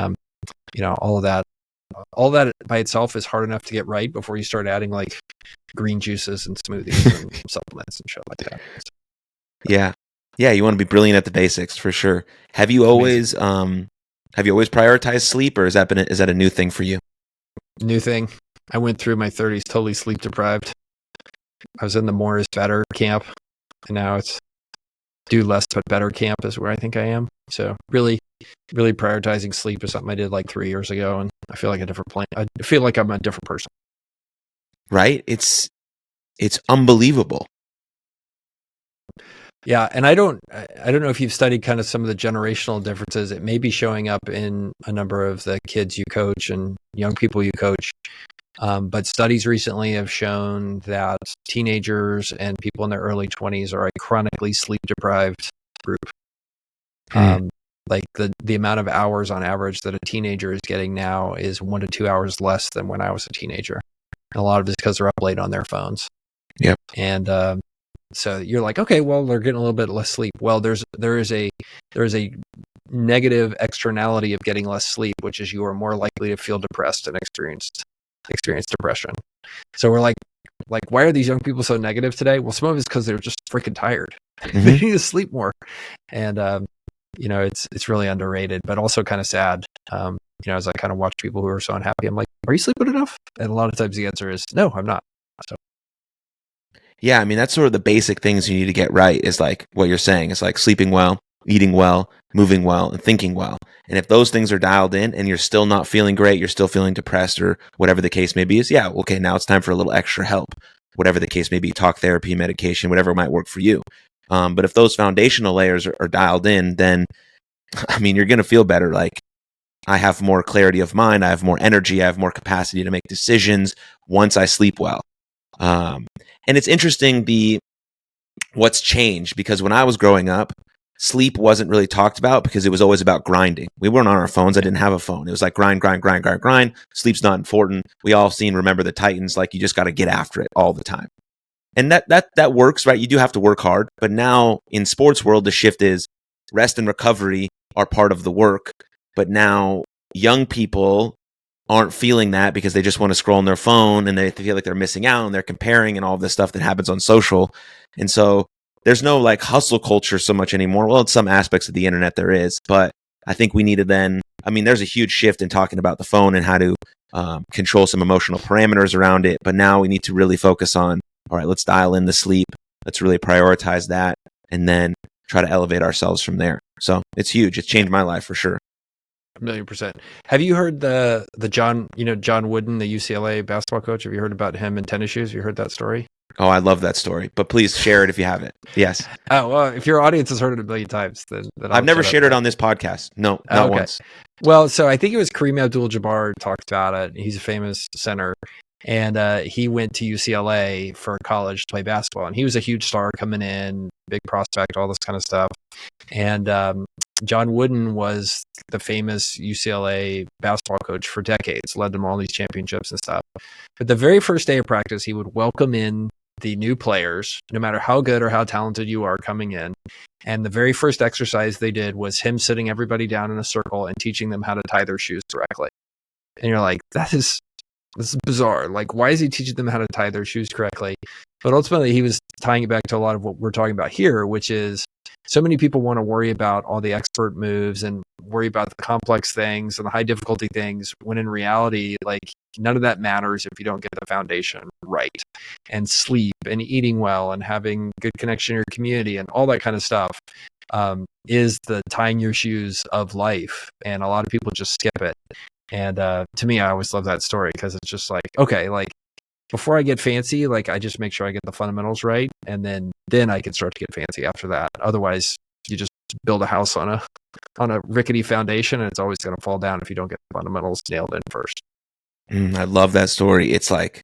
all of that by itself is hard enough to get right before you start adding like green juices and smoothies and supplements and shit like that. So, yeah. Yeah. You want to be brilliant at the basics for sure. Have you always prioritized sleep, or is that a new thing for you? New thing. I went through my 30s totally sleep deprived. I was in the more is better camp, and now it's do less but better camp is where I think I am. So really, really prioritizing sleep is something I did like 3 years ago, and I feel like a different plan. I feel like I'm a different person. Right? It's unbelievable. Yeah, and I don't know if you've studied kind of some of the generational differences. It may be showing up in a number of the kids you coach and young people you coach. But studies recently have shown that teenagers and people in their early 20s are a chronically sleep deprived group. Like the amount of hours on average that a teenager is getting now is 1 to 2 hours less than when I was a teenager. And a lot of it is because they're up late on their phones. Yep. And so you're like, okay, well, they're getting a little bit less sleep. Well, there is a negative externality of getting less sleep, which is you are more likely to feel depressed and experience depression. So we're like, why are these young people so negative today? Well, some of it's because they're just freaking tired. Mm-hmm. They need to sleep more. And, it's really underrated, but also kind of sad. As I kind of watch people who are so unhappy, I'm like, are you sleeping enough? And a lot of times the answer is, no, I'm not. So. Yeah, I mean, that's sort of the basic things you need to get right is like what you're saying. It's like sleeping well, eating well, moving well, and thinking well. And if those things are dialed in and you're still not feeling great, you're still feeling depressed or whatever the case may be, is okay, now it's time for a little extra help. Whatever the case may be, talk therapy, medication, whatever might work for you. But if those foundational layers are dialed in, then, I mean, you're going to feel better. Like, I have more clarity of mind. I have more energy. I have more capacity to make decisions once I sleep well. And it's interesting what's changed, because when I was growing up, sleep wasn't really talked about because it was always about grinding. We weren't on our phones. I didn't have a phone. It was like grind. Sleep's not important. We all Remember the Titans. Like, you just got to get after it all the time. And that works, right? You do have to work hard. But now in sports world, the shift is rest and recovery are part of the work. But now young people aren't feeling that because they just want to scroll on their phone and they feel like they're missing out and they're comparing and all of this stuff that happens on social. And so there's no like hustle culture so much anymore. Well, in some aspects of the internet there is, but I think we need to there's a huge shift in talking about the phone and how to control some emotional parameters around it. But now we need to really focus on, all right, let's dial in the sleep. Let's really prioritize that and then try to elevate ourselves from there. So it's huge. It's changed my life for sure. 1,000,000%. Have you heard the John Wooden, the UCLA basketball coach? Have you heard about him and tennis shoes? Have you heard that story? Oh, I love that story, but please share it if you haven't. Yes. Oh, well, if your audience has heard it a million times, then I've never shared it on this podcast. No, not once. Well, so I think it was Kareem Abdul-Jabbar talked about it. He's a famous center, and he went to UCLA for college to play basketball, and he was a huge star coming in, big prospect, all this kind of stuff. And John Wooden was the famous UCLA basketball coach for decades, led them all these championships and stuff. But the very first day of practice, he would welcome in the new players, no matter how good or how talented you are coming in. And the very first exercise they did was him sitting everybody down in a circle and teaching them how to tie their shoes correctly. And you're like, this is bizarre. Like, why is he teaching them how to tie their shoes correctly? But ultimately, he was tying it back to a lot of what we're talking about here, which is so many people want to worry about all the expert moves and worry about the complex things and the high difficulty things, when in reality, like, none of that matters if you don't get the foundation right. And sleep and eating well and having good connection in your community and all that kind of stuff is the tying your shoes of life. And a lot of people just skip it. And to me, I always love that story because it's just like, okay, like, before I get fancy, like, I just make sure I get the fundamentals right, and then I can start to get fancy after that. Otherwise, you just build a house on a rickety foundation, and it's always going to fall down if you don't get the fundamentals nailed in first. I love that story. It's like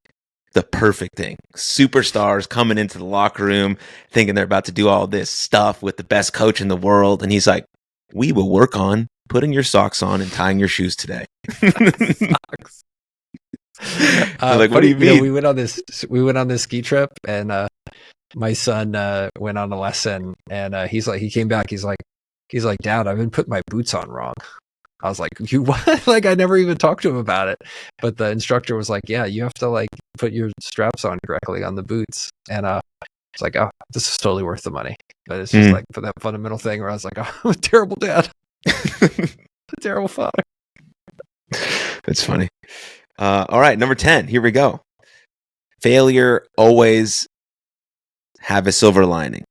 the perfect thing. Superstars coming into the locker room thinking they're about to do all this stuff with the best coach in the world, and he's like, "We will work on putting your socks on and tying your shoes today." Socks. Like, what do you mean? We went on this ski trip, and my son went on a lesson, and he came back. He's like, Dad, I've been putting my boots on wrong. I was like, you what? Like, I never even talked to him about it. But the instructor was like, yeah, you have to like put your straps on correctly on the boots. And it's like, oh, this is totally worth the money. But it's just like for that fundamental thing where I was like, oh, I'm a terrible dad. A terrible father. That's funny. All right, number 10. Here we go. Failure always have a silver lining.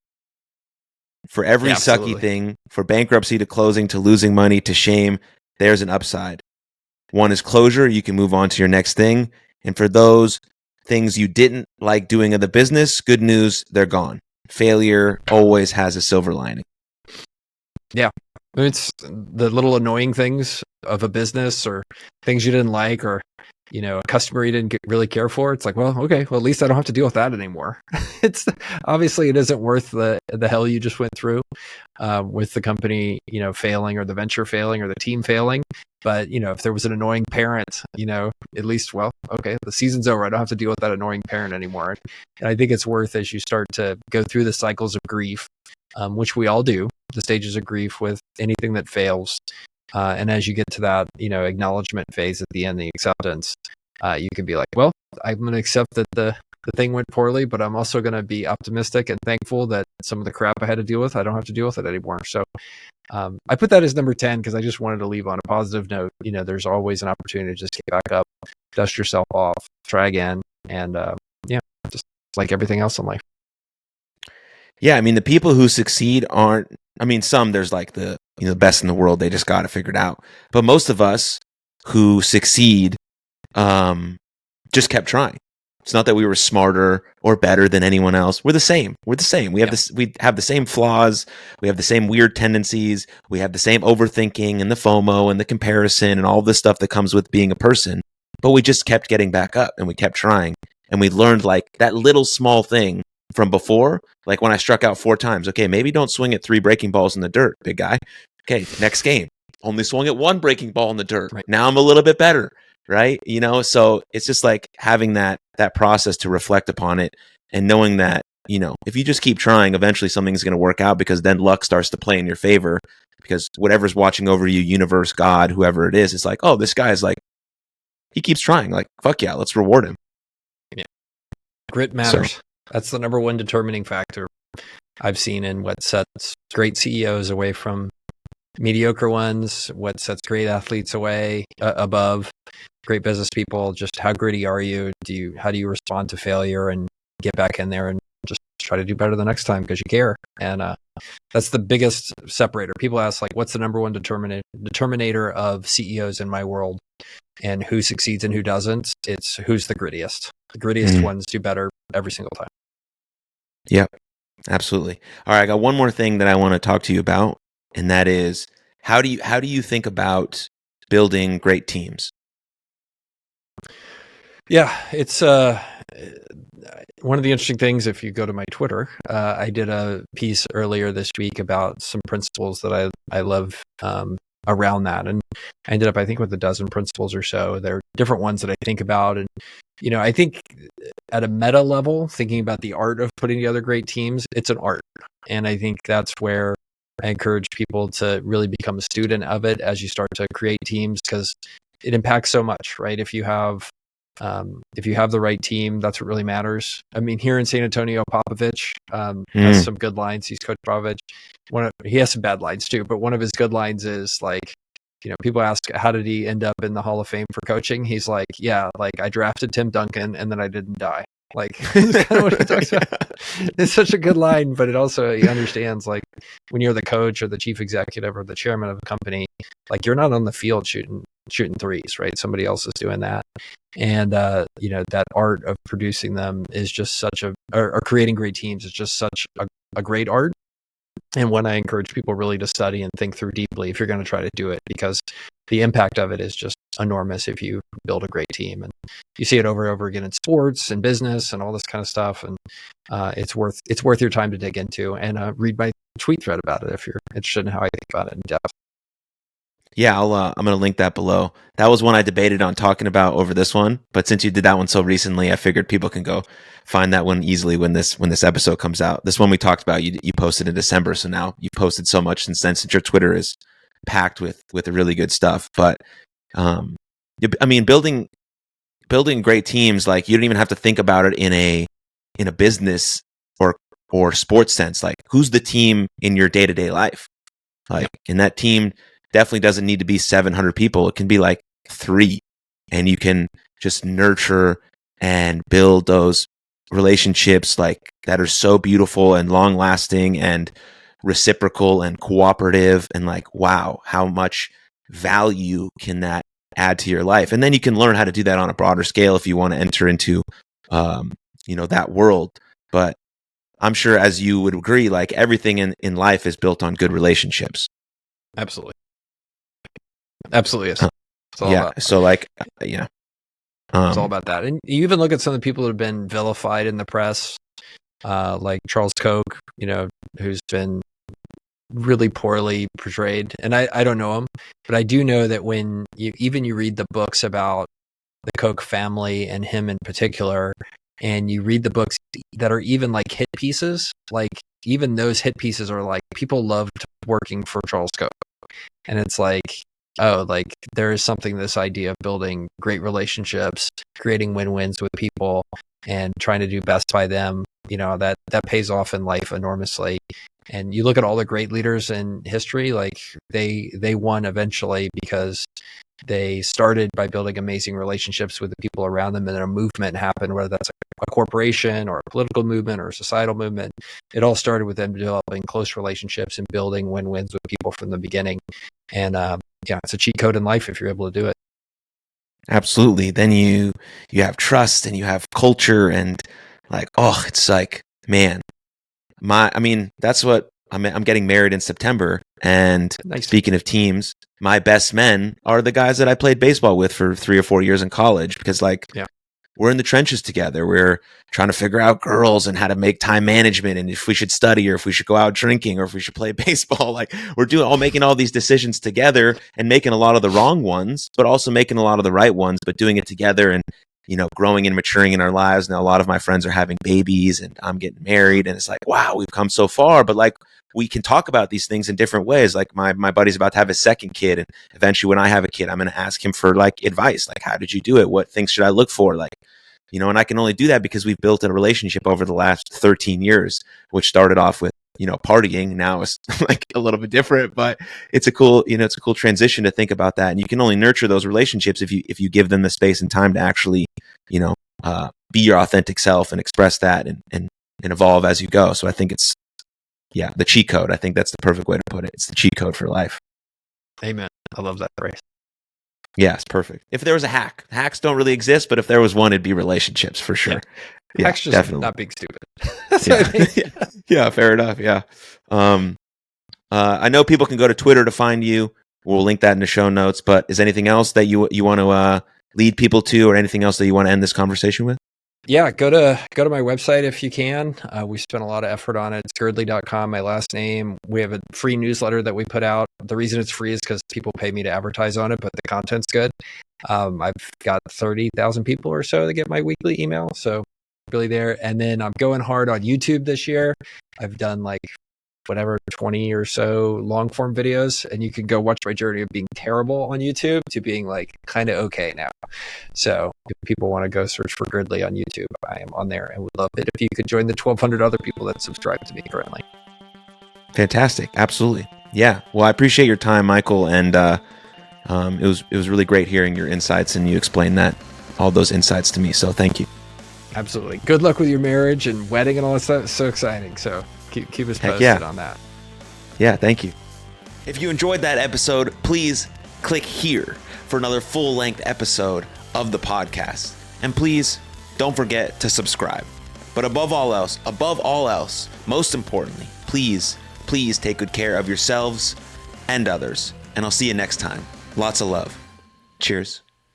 For every Yeah, sucky absolutely. thing, for bankruptcy to closing to losing money to shame, there's an upside. One is closure. You can move on to your next thing. And for those things you didn't like doing in the business, good news, they're gone. Failure always has a silver lining. Yeah. It's the little annoying things of a business or things you didn't like, or, you know, a customer you didn't really care for. It's like, well, okay, well, at least I don't have to deal with that anymore. It's obviously it isn't worth the hell you just went through with the company, you know, failing, or the venture failing, or the team failing. But, you know, if there was an annoying parent, you know, at least, well, okay, the season's over. I don't have to deal with that annoying parent anymore. And I think it's worth, as you start to go through the cycles of grief, which we all do, the stages of grief with anything that fails. And as you get to that, you know, acknowledgement phase at the end, the acceptance, you can be like, well, I'm going to accept that the thing went poorly, but I'm also going to be optimistic and thankful that some of the crap I had to deal with, I don't have to deal with it anymore. So I put that as number 10 because I just wanted to leave on a positive note. You know, there's always an opportunity to just get back up, dust yourself off, try again. And yeah, just like everything else in life. Yeah, I mean, the people who succeed aren't, I mean, some there's like the, you know, the best in the world, they just got it figured out. But most of us who succeed just kept trying. It's not that we were smarter or better than anyone else. We're the same. We're the same. We have this. We have the same flaws. We have the same weird tendencies. We have the same overthinking and the FOMO and the comparison and all this stuff that comes with being a person. But we just kept getting back up and we kept trying. And we learned like that little small thing from before, like when I struck out 4 times. Okay, maybe don't swing at 3 breaking balls in the dirt, big guy. Okay, next game, only swung at 1 breaking ball in the dirt. Right. Now I'm a little bit better, right? You know, so it's just like having that process to reflect upon it and knowing that, you know, if you just keep trying, eventually something's going to work out, because then luck starts to play in your favor, because whatever's watching over you, universe, God, whoever it is, it's like, oh, this guy is like, he keeps trying. Like, fuck yeah, let's reward him. Yeah. Grit matters. That's the number one determining factor I've seen in what sets great CEOs away from mediocre ones, what sets great athletes away above great business people. Just how gritty are you? How do you respond to failure and get back in there and just try to do better the next time because you care? And that's the biggest separator. People ask, like, what's the number one determinator of CEOs in my world, and who succeeds and who doesn't? It's who's the grittiest. The grittiest ones do better every single time. Yep, absolutely. All right, I got one more thing that I want to talk to you about, and that is how do you think about building great teams? Yeah, it's one of the interesting things. If you go to my Twitter, I did a piece earlier this week about some principles that I love around that, and I ended up, I think, with a dozen principles or so. There are different ones that I think about, and you know, I think at a meta level, thinking about the art of putting together great teams, it's an art, and I think that's where I encourage people to really become a student of it as you start to create teams, because it impacts so much, right? If you have the right team, that's what really matters. I mean, here in San Antonio, Popovich has some good lines. He's Coach Popovich. He has some bad lines too, but one of his good lines is like, you know, people ask, how did he end up in the Hall of Fame for coaching? He's like, yeah, like I drafted Tim Duncan and then I didn't die. Like, it's kind of what he talks about. It's such a good line, but it also, he understands, like, when you're the coach or the chief executive or the chairman of a company, like, you're not on the field shooting threes, right? Somebody else is doing that. And, you know, that art of producing them is just or creating great teams is just such a great art. And one I encourage people really to study and think through deeply if you're going to try to do it, because the impact of it is just enormous if you build a great team. And you see it over and over again in sports and business and all this kind of stuff. And it's worth your time to dig into, and read my tweet thread about it if you're interested in how I think about it in depth. Yeah, I'm going to link that below. That was one I debated on talking about over this one, but since you did that one so recently, I figured people can go find that one easily when this episode comes out. This one we talked about, you posted in December, so now you've posted so much since then, since your Twitter is packed with really good stuff. But I mean, building great teams, like, you don't even have to think about it in a business or sports sense. Like, who's the team in your day-to-day life? Like, and that team definitely doesn't need to be 700 people. It can be like 3, and you can just nurture and build those relationships like that are so beautiful and long lasting and reciprocal and cooperative, and like, wow, how much value can that add to your life? And then you can learn how to do that on a broader scale if you want to enter into that world. But I'm sure, as you would agree, like everything in life is built on good relationships. Absolutely is. It's all yeah about, so like yeah it's all about that. And you even look at some of the people that have been vilified in the press, like Charles Koch, who's been really poorly portrayed. And I don't know him, but I do know that when you read the books about the Koch family and him in particular, and you read the books that are even like hit pieces, like even those hit pieces are like, people loved working for Charles Koch. And it's like, oh, like there is something, this idea of building great relationships, creating win-wins with people and trying to do best by them, that pays off in life enormously. And you look at all the great leaders in history, like they won eventually because they started by building amazing relationships with the people around them, and then a movement happened, whether that's a corporation or a political movement or a societal movement. It all started with them developing close relationships and building win-wins with people from the beginning. And it's a cheat code in life if you're able to do it. Absolutely. Then you have trust and you have culture, and like, oh, it's like, man, that's what I'm getting married in September. And Nice. Speaking of teams, my best men are the guys that I played baseball with for 3 or 4 years in college, because we're in the trenches together. We're trying to figure out girls and how to make time management, and if we should study or if we should go out drinking or if we should play baseball. Like, we're making all these decisions together and making a lot of the wrong ones, but also making a lot of the right ones, but doing it together and, growing and maturing in our lives. Now, a lot of my friends are having babies and I'm getting married, and it's like, wow, we've come so far, but like, we can talk about these things in different ways. Like my buddy's about to have his second kid, and eventually when I have a kid, I'm going to ask him for like advice. Like, how did you do it? What things should I look for? Like, and I can only do that because we've built a relationship over the last 13 years, which started off with, partying. Now it's like a little bit different, but it's a cool transition to think about that. And you can only nurture those relationships if you give them the space and time to actually, be your authentic self and express that and evolve as you go. So I think it's, the cheat code. I think that's the perfect way to put it. It's the cheat code for life. Amen. I love that phrase. Yeah, it's perfect. If there was a hack, hacks don't really exist, but if there was one, it'd be relationships for sure. Yeah, hacks just definitely not being stupid. Yeah, fair enough. Yeah. I know people can go to Twitter to find you. We'll link that in the show notes. But is anything else that you want to lead people to, or anything else that you want to end this conversation with? Yeah, go to my website if you can. We spent a lot of effort on it. It's girdley.com, my last name. We have a free newsletter that we put out. The reason it's free is because people pay me to advertise on it, but the content's good. I've got 30,000 people or so that get my weekly email, so really there. And then I'm going hard on YouTube this year. I've done 20 or so long form videos, and you can go watch my journey of being terrible on YouTube to being kind of okay now. So if people want to go search for Girdley on YouTube, I am on there, and would love it if you could join the 1,200 other people that subscribe to me currently. Fantastic. Absolutely. Yeah. Well, I appreciate your time, Michael. And it was really great hearing your insights, and you explained all those insights to me. So thank you. Absolutely. Good luck with your marriage and wedding and all that stuff. It's so exciting. So keep us posted on that. Yeah, thank you. If you enjoyed that episode, please click here for another full-length episode of the podcast. And please don't forget to subscribe. But above all else, most importantly, please take good care of yourselves and others. And I'll see you next time. Lots of love. Cheers.